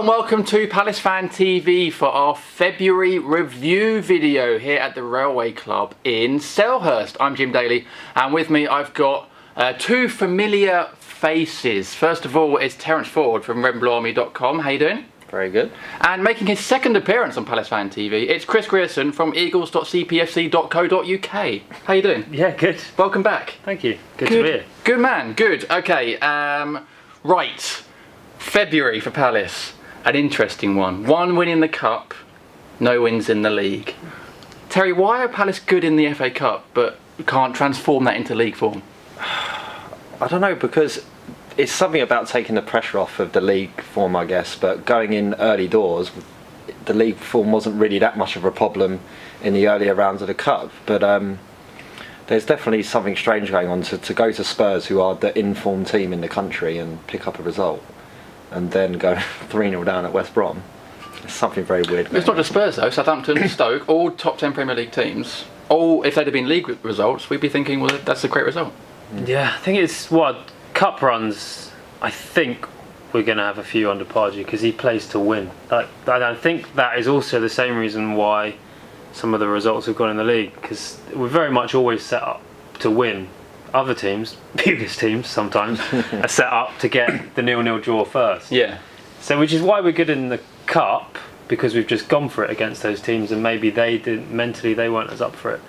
and welcome to PalaceFanTV for our February review video here at the Railway Club in Selhurst. I'm Jim Daly, and with me I've got two familiar faces. First of all, it's Terence Ford from redandbluearmy.com. How you doing? Very good. And making his second appearance on PalaceFanTV, it's Chris Grierson from eagles.cpfc.co.uk. How you doing? Yeah, good. Welcome back. Thank you. Good to be here. Good man, good. Okay, right. February for Palace. An interesting one. One win in the Cup, no wins in the league. Terry, why are Palace good in the FA Cup but can't transform that into league form? I don't know, because it's something about taking the pressure off of the league form, I guess, but going in early doors, the league form wasn't really that much of a problem in the earlier rounds of the Cup. But there's definitely something strange going on to go to Spurs, who are the informed team in the country, and pick up a result, and then go 3-0 down at West Brom. It's something very weird. It's not just Spurs though. Southampton, Stoke, all top 10 Premier League teams. All, if they'd have been league results, we'd be thinking, well, that's a great result. Yeah, I think it's cup runs. I think we're going to have a few under Pardew because he plays to win. And I think that is also the same reason why some of the results have gone in the league, because we're very much always set up to win. Other teams, biggest teams sometimes, are set up to get the 0-0 draw first. Yeah. So which is why we're good in the Cup, because we've just gone for it against those teams, and maybe they didn't, mentally they weren't as up for it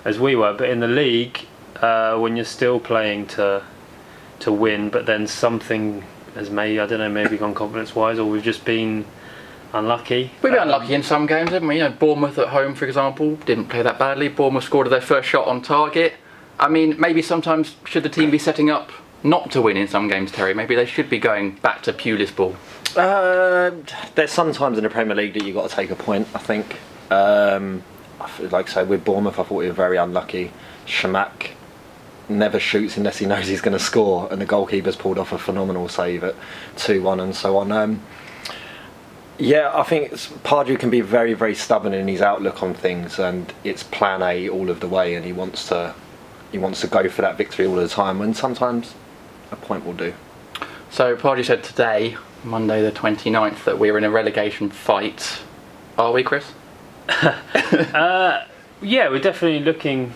as we were. But in the league, when you're still playing to win, but then something has maybe gone confidence wise, or we've just been unlucky. We've been unlucky in some games, haven't we? You know, Bournemouth at home, for example, didn't play that badly. Bournemouth scored their first shot on target. I mean, maybe sometimes should the team be setting up not to win in some games, Terry? Maybe they should be going back to Pulis ball. There's some times in the Premier League that you've got to take a point, I think. Like I say, with Bournemouth, I thought we were very unlucky. Shamak never shoots unless he knows he's going to score, and the goalkeeper's pulled off a phenomenal save at 2-1 and so on. Yeah, I think Pardew can be very, very stubborn in his outlook on things, and it's plan A all of the way, and he wants to go for that victory all the time, and sometimes a point will do. So Pardew said today, Monday the 29th, that we're in a relegation fight. Are we, Chris? Yeah, we're definitely looking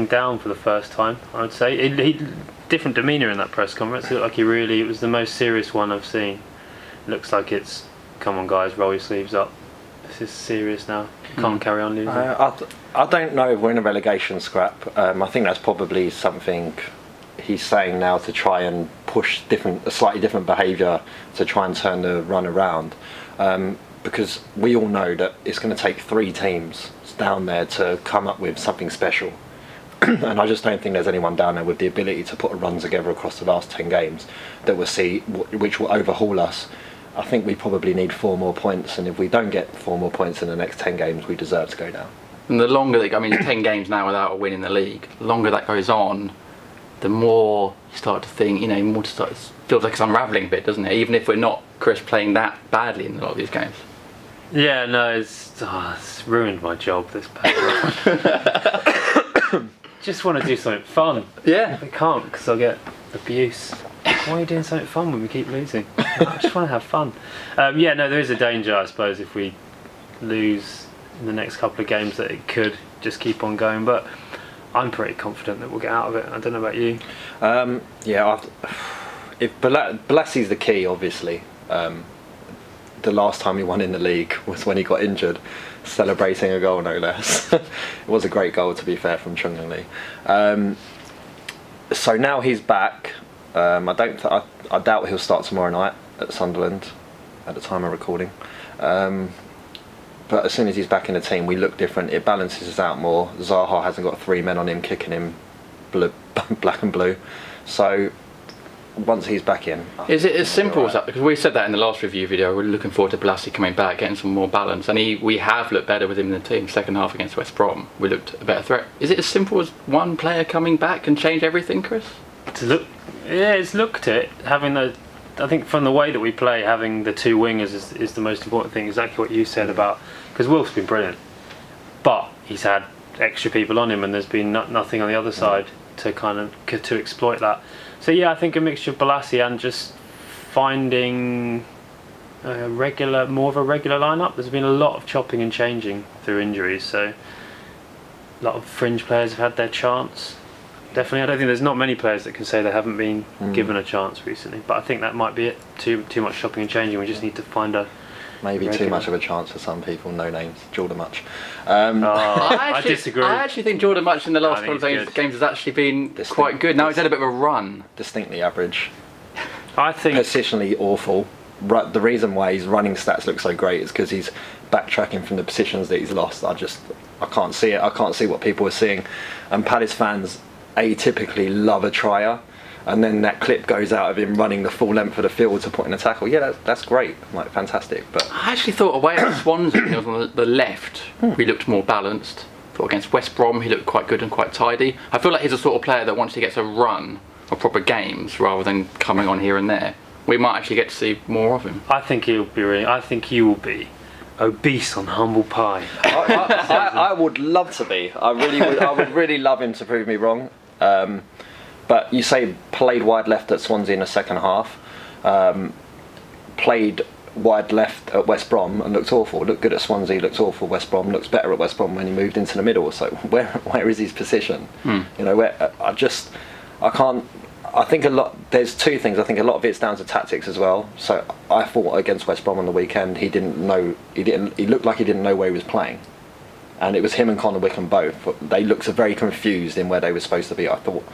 down for the first time, I would say. He different demeanour in that press conference. It looked like it was the most serious one I've seen. Looks like it's, come on guys, roll your sleeves up. This is serious now. You can't carry on losing. I don't know if we're in a relegation scrap. I think that's probably something he's saying now to try and push a slightly different behaviour to try and turn the run around. Because we all know that it's going to take 3 teams down there to come up with something special. And I just don't think there's anyone down there with the ability to put a run together across the last 10 games that we'll see, which will overhaul us. I think we probably need 4 more points, and if we don't get 4 more points in the next 10 games, we deserve to go down. And the longer it's 10 games now without a win in the league, the longer that goes on, the more you start to think, it feels like it's unravelling a bit, doesn't it? Even if we're not, Chris, playing that badly in a lot of these games. Yeah, no, it's ruined my job, this past. Just want to do something fun. Yeah. If I can't, because I'll get abuse. Why are you doing something fun when we keep losing? I just want to have fun. Yeah, no, there is a danger, I suppose, if we lose in the next couple of games, that it could just keep on going. But I'm pretty confident that we'll get out of it. I don't know about you. Yeah, if Bolassi's the key, obviously. The last time he won in the league was when he got injured, celebrating a goal, no less. It was a great goal, to be fair, from Chung Lee. So now he's back. I doubt he'll start tomorrow night at Sunderland at the time of recording. But as soon as he's back in the team, we look different. It balances us out more. Zaha hasn't got 3 men on him kicking him black and blue. So once he's back in, is it as simple as that? Because we said that in the last review video. We're looking forward to Bolasie coming back, getting some more balance, and we have looked better with him in the team. Second half against West Brom, we looked a better threat. Is it as simple as one player coming back and change everything, Chris? It's looked at having I think from the way that we play, having the 2 wingers is the most important thing. Exactly what you said about, because Wilf's been brilliant, but he's had extra people on him, and there's been nothing on the other side to exploit that. So yeah, I think a mixture of Bolasie and just finding more of a regular lineup. There's been a lot of chopping and changing through injuries, so a lot of fringe players have had their chance. Definitely, I don't think there's not many players that can say they haven't been given a chance recently. But I think that might be it. Too much chopping and changing. We just need to find a maybe regular. Too much of a chance for some people. No names, Jordan Much. I disagree. I actually think Jordan Much in the last I couple think of games has actually been quite good. Now he's had a bit of a run. Distinctly average. I think Positionally awful. The reason why his running stats look so great is because he's backtracking from the positions that he's lost. I can't see it. I can't see what people are seeing. And Palace fans atypically love a trier, and then that clip goes out of him running the full length of the field to put in a tackle. Yeah, that's great, like fantastic. But I actually thought away at Swansea, he was on the left, he looked more balanced. Thought against West Brom, he looked quite good and quite tidy. I feel like he's the sort of player that once he gets a run of proper games, rather than coming on here and there, we might actually get to see more of him. I think he will be obese on humble pie. I would love to be. I would really love him to prove me wrong. But you say played wide left at Swansea in the second half, played wide left at West Brom and looked awful. Looked good at Swansea, looked awful. West Brom looks better at West Brom when he moved into the middle. So where is his position? You know, I can't. I think there's two things. I think a lot of it's down to tactics as well. So I thought against West Brom on the weekend, he looked like he didn't know where he was playing. And it was him and Connor Wickham both. They looked very confused in where they were supposed to be, I thought.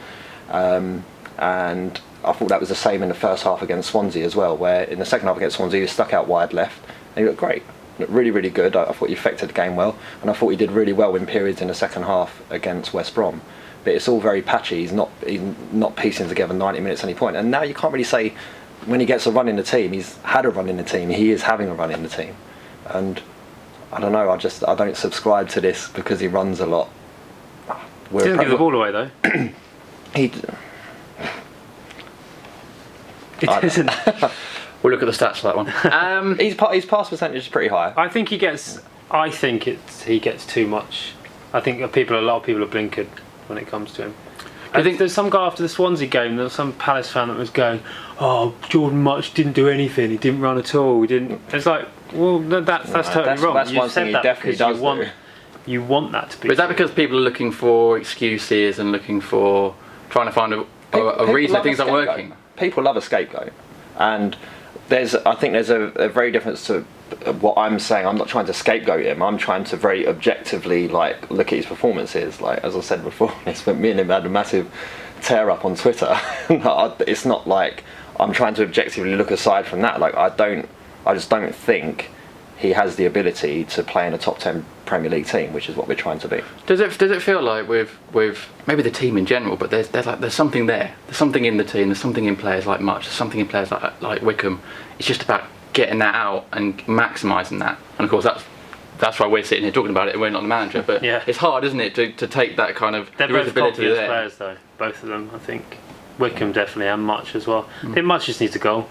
And I thought that was the same in the first half against Swansea as well, where in the second half against Swansea he was stuck out wide left and he looked great. Looked really, really good. I thought he affected the game well, and I thought he did really well in periods in the second half against West Brom. But it's all very patchy. He's not piecing together 90 minutes at any point. And now you can't really say when he gets a run in the team, he's had a run in the team. He is having a run in the team. And I don't know, I don't subscribe to this because he runs a lot. He doesn't give the ball away though. It isn't. We'll look at the stats for that one. His pass percentage is pretty high. I think he gets too much. I think a lot of people are blinkered when it comes to him. I think there's some guy after the Swansea game, there was some Palace fan that was going, "Oh, Jordan Much didn't do anything. He didn't run at all. He didn't." It's like, well, that's totally wrong. That's one thing he definitely does do. You want that to be. But is that because people are looking for excuses and trying to find a reason that things aren't working? People love a scapegoat, and I think there's a very difference to what I'm saying. I'm not trying to scapegoat him. I'm trying to very objectively look at his performances. Like, as I said before, me and him had a massive tear up on Twitter. It's not like I'm trying to objectively look aside from that. Like, I just don't think he has the ability to play in a top 10 Premier League team, which is what we're trying to be. Does it feel like with maybe the team in general, but there's something there. There's something in the team. There's something in players like Much. There's something in players like Wickham. It's just about getting that out and maximising that. And of course that's why we're sitting here talking about it. And we're not the manager, but yeah. It's hard, isn't it, to take that kind of. They're both confidence players, though. Both of them, I think. Wickham definitely, and Much as well. I think Much just needs a goal.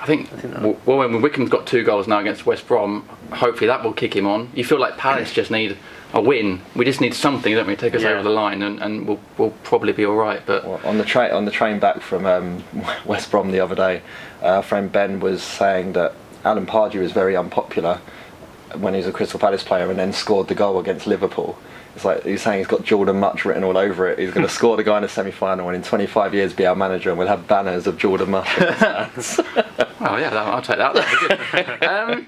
I think when Wickham's got 2 goals now against West Brom, hopefully that will kick him on. You feel like Palace just need a win. We just need something, don't we, to take us over the line, and we'll probably be all right. But on the train back from West Brom the other day, our friend Ben was saying that Alan Pardew was very unpopular when he was a Crystal Palace player and then scored the goal against Liverpool. It's like he's saying he's got Jordan Much written all over it. He's going to score the guy in the semi-final and in 25 years be our manager, and we'll have banners of Jordan Much. Oh yeah, I'll take that. That'd be good.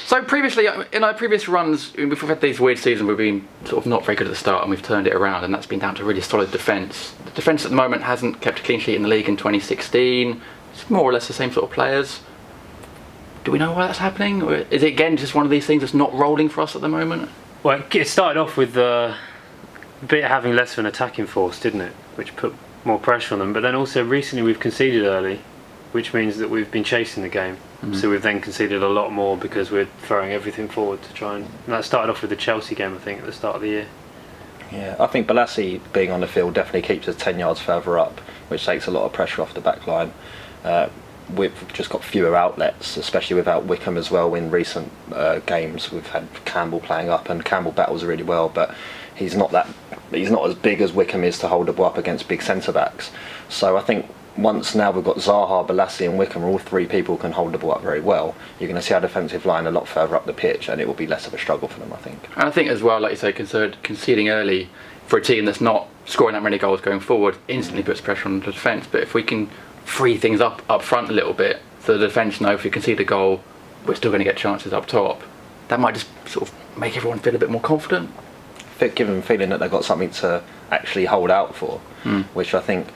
So previously, in our previous runs, we've had these weird seasons. We've been sort of not very good at the start, and we've turned it around, and that's been down to really solid defence. The defence at the moment hasn't kept a clean sheet in the league in 2016. It's more or less the same sort of players. Do we know why that's happening, or is it again just one of these things that's not rolling for us at the moment? Well, it started off with a bit having less of an attacking force, didn't it? Which put more pressure on them. But then also recently we've conceded early, which means that we've been chasing the game. So we've then conceded a lot more because we're throwing everything forward to try and that started off with the Chelsea game, I think, at the start of the year. Yeah, I think Balassi being on the field definitely keeps us 10 yards further up, which takes a lot of pressure off the back line. We've just got fewer outlets, especially without Wickham as well. In recent games, we've had Campbell playing up, and Campbell battles really well, but he's not as big as Wickham is to hold the ball up against big centre backs. So I think once now we've got Zaha, Balassi and Wickham, all three people can hold the ball up very well, you're going to see our defensive line a lot further up the pitch, and it will be less of a struggle for them, I think. And I think as well, like you say, conceding early for a team that's not scoring that many goals going forward instantly puts pressure on the defence. But if we can free things up front a little bit, so the defence know if we concede a goal, we're still going to get chances up top, that might just sort of make everyone feel a bit more confident. Give them a feeling that they've got something to actually hold out for, which I think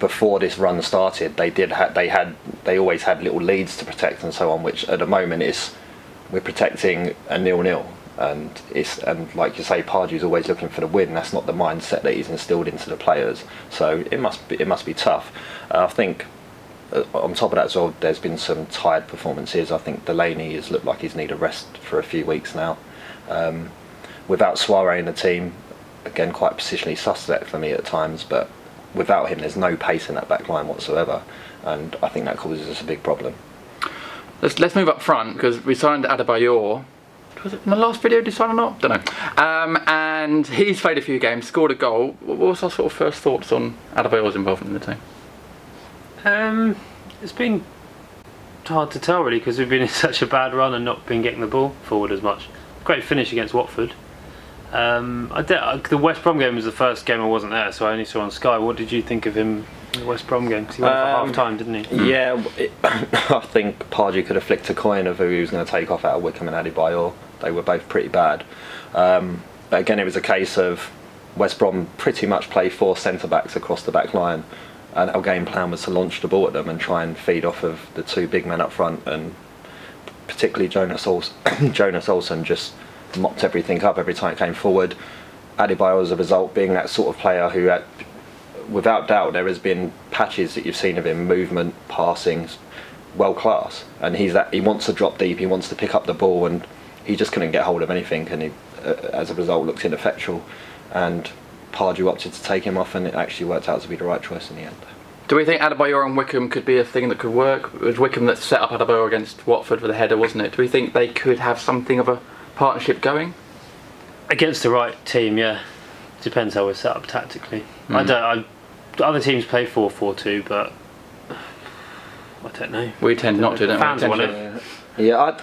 before this run started they always had little leads to protect and so on, which at the moment we're protecting a 0-0, and like you say, Pardew's always looking for the win. That's not the mindset that he's instilled into the players, so it must be tough. I think on top of that as well, there's been some tired performances. I think Delaney has looked like he's needed rest for a few weeks now. Without Suarez in the team, again quite positionally suspect for me at times, but without him there's no pace in that back line whatsoever, and I think that causes us a big problem. Let's move up front, because we signed Adebayor. Was it in the last video, did you sign or not? Don't know. And he's played a few games, scored a goal. What was our sort of first thoughts on Adebayor's involvement in the team? It's been hard to tell really, because we've been in such a bad run and not been getting the ball forward as much. Great finish against Watford. The West Brom game was the first game I wasn't there, so I only saw on Sky. What did you think of him in the West Brom game? Because he went for half time, didn't he? Yeah, I think Pardew could have flicked a coin of who he was going to take off out of Wickham and Adebayor. They were both pretty bad. But again, it was a case of West Brom pretty much play 4 centre-backs across the back line, and our game plan was to launch the ball at them and try and feed off of the 2 big men up front, and particularly Jonas Olsen just mopped everything up every time it came forward. Adebayor, as a result, being that sort of player who, without doubt, there has been patches that you've seen of him, movement, passing, world class, and he wants to drop deep, he wants to pick up the ball, and he just couldn't get hold of anything, and he, as a result, looked ineffectual, and Pardew opted to take him off, and it actually worked out to be the right choice in the end. Do we think Adebayor and Wickham could be a thing that could work? It was Wickham that set up Adebayor against Watford with a header, wasn't it? Do we think they could have something of a partnership going? Against the right team, yeah. Depends how we're set up tactically. Other teams play 4-4-2, but I don't know. We tend not to, don't we? Fans want it. Yeah,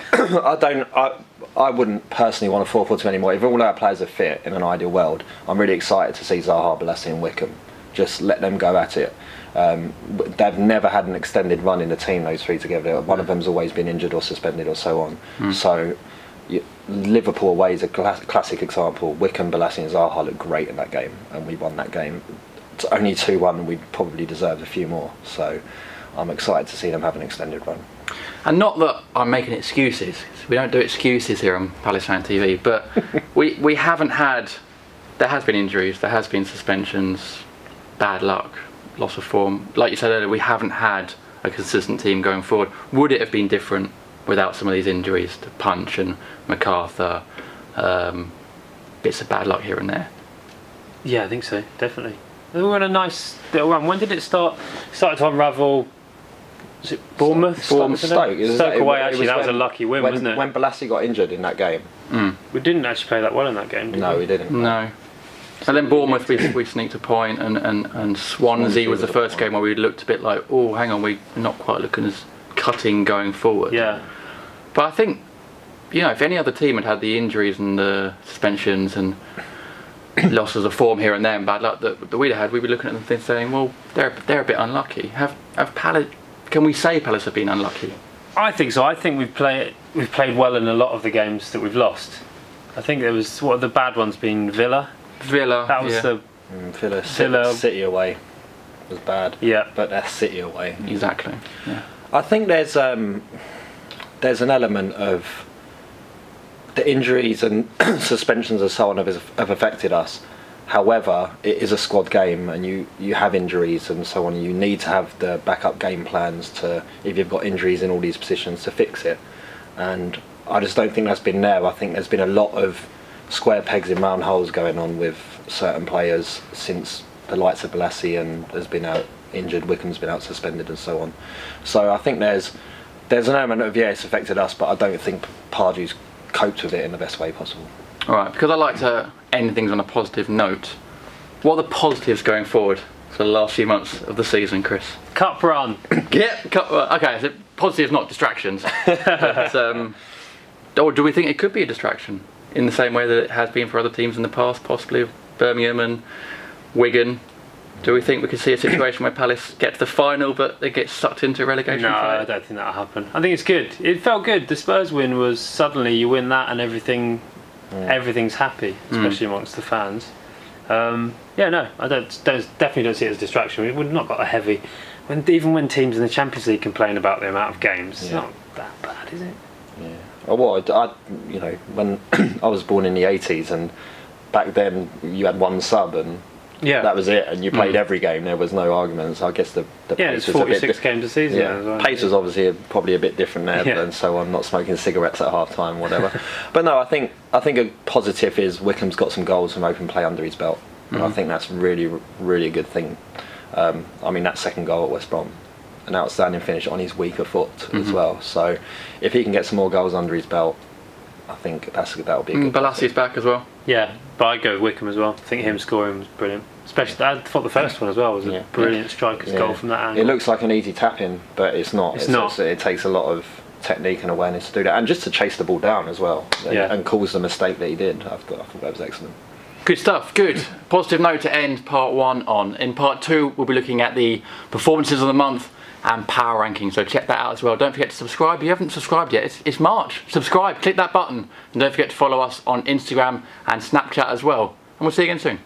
I wouldn't personally want a 4-4-2 anymore. If all our players are fit in an ideal world, I'm really excited to see Zaha, Balassi and Wickham. Just let them go at it. They've never had an extended run in the team, those 3 together. One of them's always been injured or suspended or so on. So Liverpool away is a classic example. Wickham, Balassi and Zaha looked great in that game, and we won that game. It's only 2-1, and we probably deserved a few more. So I'm excited to see them have an extended run. And not that I'm making excuses. We don't do excuses here on PalaceFanTV, but we haven't had... There has been injuries, there has been suspensions, bad luck, loss of form. Like you said earlier, we haven't had a consistent team going forward. Would it have been different without some of these injuries to Punch and MacArthur? Bits of bad luck here and there. Yeah, I think so, definitely. We were on a nice little run. When did it start? Started to unravel. Was it Bournemouth? Stoke away, actually. That was a lucky win, wasn't it? When Balassi got injured in that game. We didn't actually play that well in that game, did we? No, we didn't. No. And then Bournemouth, we sneaked a point, and Swansea was the first game where we looked a bit like, oh, hang on, we're not quite looking as cutting going forward. Yeah. But I think, if any other team had had the injuries and the suspensions and losses of form here and there and bad luck that we'd had, we'd be looking at them saying, well, they're a bit unlucky. Have Palace? Can we say Palace have been unlucky? I think so. I think we've played well in a lot of the games that we've lost. I think there was the bad ones being Villa. That was the Villa. City away was bad. Yeah, but that's City away. Exactly. Yeah. I think there's an element of the injuries and suspensions and so on have affected us. However, it is a squad game, and you have injuries and so on. You need to have the backup game plans to, if you've got injuries in all these positions, to fix it. And I just don't think that's been there. I think there's been a lot of square pegs in round holes going on with certain players since the likes of Balassi and has been out injured, Wickham's been out suspended and so on. So I think there's an element of, it's affected us, but I don't think Pardew's coped with it in the best way possible. Alright, because I like to end things on a positive note, what are the positives going forward for the last few months of the season, Chris? Cup run. Okay, so positive, not distractions. But, or do we think it could be a distraction in the same way that it has been for other teams in the past, possibly Birmingham and Wigan? Do we think we could see a situation where Palace get to the final but they get sucked into a relegation No, fight? I don't think that'll happen. I think it's good. It felt good. The Spurs win was suddenly you win that and everything's happy, especially amongst the fans. No, I definitely don't see it as a distraction. We've not got a heavy. Even when teams in the Champions League complain about the amount of games, it's not that bad, is it? Yeah. Well, when I was born in the 80s, and back then you had one sub and that was it, and you played every game. There was no arguments. I guess the it's 46 games a season. Yeah, as well. pace was obviously probably a bit different there, and so I'm not smoking cigarettes at half time, whatever. But no, I think a positive is Wickham's got some goals from open play under his belt, and I think that's really, really a good thing. That second goal at West Brom, an outstanding finish on his weaker foot as well. So if he can get some more goals under his belt, I think that'll be a good. Balassi's back as well. Yeah, but I'd go with Wickham as well. I think him scoring was brilliant. Especially, I thought the first one as well was a brilliant striker's goal from that angle. It looks like an easy tap-in, but it's not. It's not. It takes a lot of technique and awareness to do that, and just to chase the ball down as well, and cause the mistake that he did. I thought that was excellent. Good stuff, good. Positive note to end part 1 on. In part 2, we'll be looking at the performances of the month and power rankings, so check that out as well. Don't forget to subscribe. If you haven't subscribed yet, it's March. Subscribe, click that button, and don't forget to follow us on Instagram and Snapchat as well. And we'll see you again soon.